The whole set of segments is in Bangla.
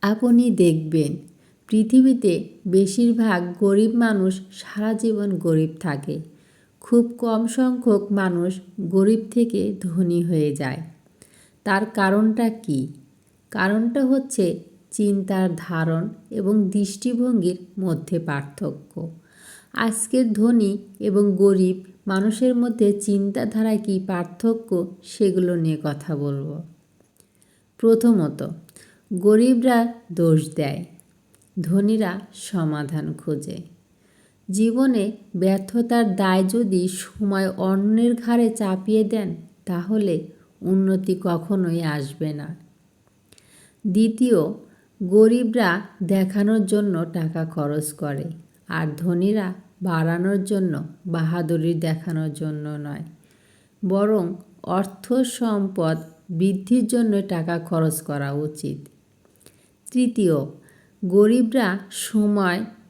আপনি দেখবেন পৃথিবীতে বেশিরভাগ গরিব মানুষ সারা জীবন গরিব থাকে। খুব কম সংখ্যক মানুষ গরিব থেকে ধনী হয়ে যায়। তার কারণটা কি? কারণটা হচ্ছে চিন্তার ধারণ এবং দৃষ্টিভঙ্গির মধ্যে পার্থক্য। আজকের ধনী এবং গরিব মানুষের মধ্যে চিন্তাধারায় কী পার্থক্য সেগুলো নিয়ে কথা বলবো। প্রথমত, গরিবরা দোষ দেয়, ধনীরা সমাধান খোঁজে। জীবনে ব্যর্থতার দায় যদি সময় অন্যের ঘাড়ে চাপিয়ে দেন, তাহলে উন্নতি কখনোই আসবে না। দ্বিতীয়, গরিবরা দেখানোর জন্য টাকা খরচ করে, আর ধনীরা বাড়ানোর জন্য, বাহাদুরি দেখানোর জন্য নয়, বরং অর্থ সম্পদ বৃদ্ধির জন্য টাকা খরচ করা উচিত। তৃতীয়, গরিবরা সময়কে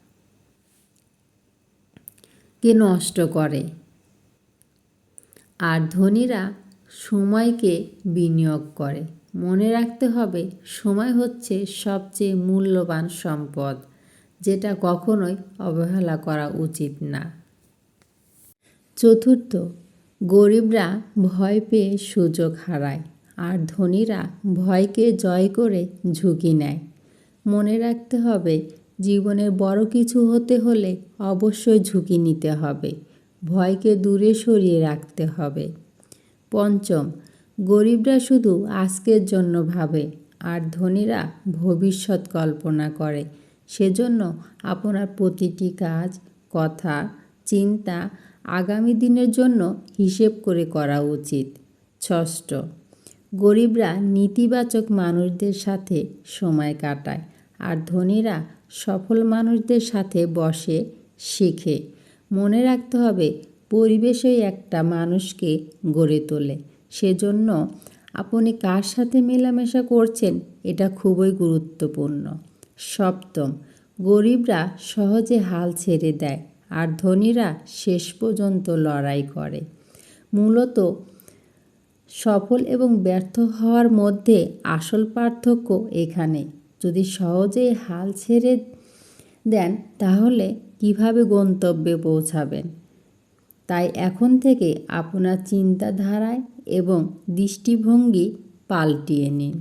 নষ্ট করে, আর ধনীরা সময়কে বিনিয়োগ করে। মনে রাখতে হবে, সময় হচ্ছে সবচেয়ে মূল্যবান সম্পদ, যেটা কখনোই অবহেলা করা উচিত না। চতুর্থ, গরিবরা ভয় পেয়ে সুযোগ হারায়, আর ধনীরা ভয়কে জয় করে ঝুঁকি নেয়। মনে রাখতে হবে, জীবনে বড় কিছু হতে হলে অবশ্যই ঝুঁকি নিতে হবে, ভয়কে দূরে সরিয়ে রাখতে হবে। পঞ্চম, গরিবরা শুধু আজকের জন্য ভাবে, আর ধনীরা ভবিষ্যৎ কল্পনা করে। সেজন্য আপনার প্রতিটি কাজ, কথা, চিন্তা আগামী দিনের জন্য হিসেব করে করা উচিত। ষষ্ঠ, গরিবরা নেতিবাচক মানুষদের সাথে সময় কাটায়, আর ধনীরা সফল মানুষদের সাথে বসে শেখে। মনে রাখতে হবে, পরিবেশই একটা মানুষকে গড়ে তোলে। সেজন্য আপনি কার সাথে মেলামেশা করছেন, এটা খুবই গুরুত্বপূর্ণ। সপ্তম, গরিবরা সহজে হাল ছেড়ে দেয়, আর ধনীরা শেষ পর্যন্ত লড়াই করে। মূলত সফল এবং ব্যর্থ হওয়ার মধ্যে আসল পার্থক্য এখানে। যদি সহজেই হাল ছেড়ে দেন, তাহলে কিভাবে গন্তব্যে পৌঁছাবেন? তাই এখন থেকে আপনার চিন্তাধারায় এবং দৃষ্টিভঙ্গি পাল্টিয়ে নিন।